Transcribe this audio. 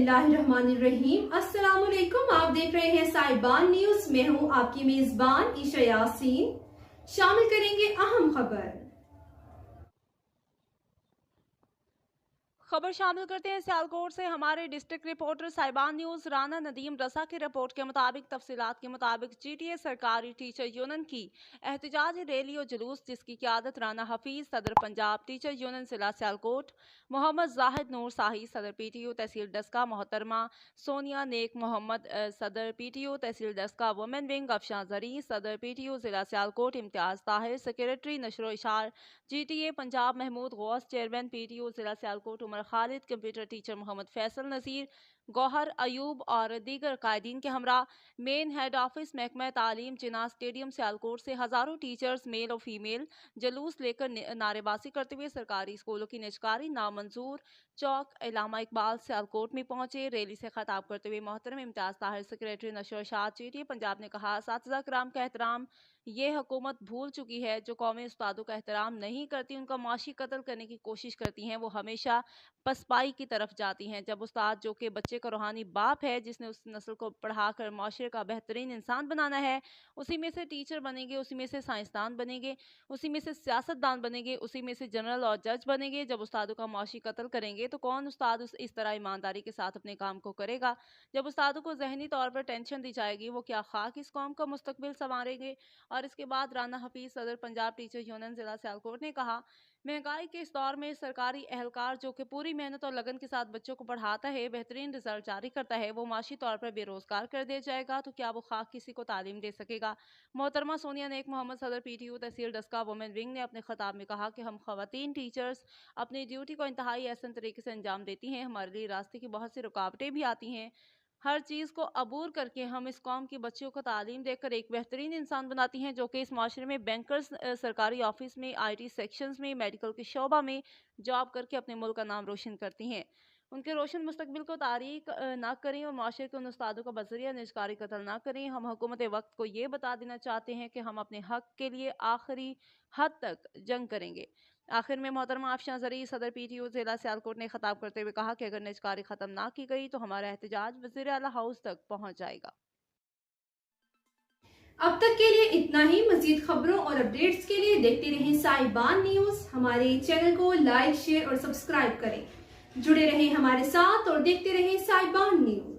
बिस्मिल्लाहिर्रहमानिर्रहीम। अस्सलामुअलैकुम। आप देख रहे हैं साहिबान न्यूज। मैं हूं आपकी मेजबान ईशा यासीन। शामिल करेंगे अहम खबर शामिल करते हैं सियालकोट से। हमारे डिस्ट्रिक्ट रिपोर्टर साहिबान न्यूज राना नदीम रसा की रिपोर्ट के मुताबिक तफसीलात के मुताबिक जीटीए सरकारी टीचर यूनियन की एहतजाजी रैली और जुलूस, जिसकी क़यादत राना हफीज सदर पंजाब टीचर यूनियन जिला सियालकोट, मोहम्मद जाहिद नूर शाही सदर पीटीयू तहसील डस्का, मोहतरमा सोनिया नेक मोहम्मद सदर पीटीयू तहसील डस्का, वुमेन विंग अफशां जरी सदर पीटीयू जिला सियालकोट, इम्तियाज ताहिर सेक्रेटरी नशरो इशार GTA Punjab, Mahmood Ghaus chairman PTU जिला सियालकोट, उमर खालिद कंप्यूटर टीचर, मोहम्मद फैसल नज़ीर, गौहर अयूब और दीगर कायदीन के हमरा मेन हेड ऑफिस महकमा तालीम जिना स्टेडियम सियालकोट से हजारों टीचर्स मेल और फीमेल जलूस लेकर नारेबाजी करते हुए सरकारी स्कूलों की निजकारी नामंजूर चौक इलामा इकबाल सियालकोट में पहुंचे। रैली से खिताब करते हुए मोहतरम इम्तियाज ताहिर सेक्रेटरी नशर शाह जीटीए पंजाब ने कहा, असातिज़ा कराम का एहतराम ये हुकूमत भूल चुकी है। जो कौमें उस्तादों का एहतराम नहीं करती, उनका माशी कत्ल करने की कोशिश करती हैं, वो हमेशा पसपाई की तरफ जाती हैं। जब उस्ताद, जो कि बच्चे का रूहानी बाप है, जिसने उस नस्ल को पढ़ाकर माशरे का बेहतरीन इंसान बनाना है, उसी में से टीचर बनेंगे, उसी में से साइंसदान बनेंगे, उसी में से सियासतदान बनेंगे, उसी में से जनरल और जज बनेंगे। जब उस्तादों का माशी कत्ल करेंगे तो कौन उस्ताद इस तरह ईमानदारी के साथ अपने काम को करेगा? जब उस्तादों को जहनी तौर पर टेंशन दी जाएगी, वो क्या खाक इस कौम का मुस्तकबिल संवारेंगे? और इसके बाद राना हफीज सदर पंजाब टीचर यूनियन जिला सियालकोट ने कहा, महंगाई के इस दौर में सरकारी एहलकार जो कि पूरी मेहनत और लगन के साथ बच्चों को पढ़ाता है, बेहतरीन रिजल्ट जारी करता है, वो माशी तौर पर बेरोजगार कर दिया जाएगा तो क्या वो खाक किसी को तालीम दे सकेगा? मोहतरमा सोनिया नेक मोहम्मद सदर पीटीयू तहसील डस्का वुमेन विंग ने अपने खिताब में कहा कि हम खवातीन टीचर्स अपनी ड्यूटी को इंतहाई एहसन तरीके से अंजाम देती हैं। हमारे लिए रास्ते की बहुत सी रुकावटें भी आती हैं। हर चीज़ को अबूर करके हम इस कौम की बच्चियों को तालीम देकर एक बेहतरीन इंसान बनाती हैं, जो कि इस माशरे में बैंकर्स, सरकारी ऑफिस में, आईटी सेक्शंस में, मेडिकल के शोबा में जॉब करके अपने मुल्क का नाम रोशन करती हैं। उनके रोशन मुस्तकबिल को तारीक ना करें और माशरे के उन उस्तादों का बजरिया निजकारी कत्ल ना करें। हम हुकूमत वक्त को ये बता देना चाहते हैं कि हम अपने हक के लिए आखिरी हद तक जंग करेंगे। आखिर में मोहतरमा अफशां जरी सदर पीटीयू जिला सियालकोट ने खिताब करते हुए कहा कि अगर निजकारी खत्म ना की गई तो हमारा एहतजाज वज़ीर आला हाउस तक पहुंच जाएगा। अब तक के लिए इतना ही। मजीद खबरों और अपडेट्स के लिए देखते रहें साहिबान न्यूज। हमारे चैनल को लाइक, शेयर और सब्सक्राइब करें। जुड़े रहें हमारे साथ और देखते रहें साहिबान न्यूज।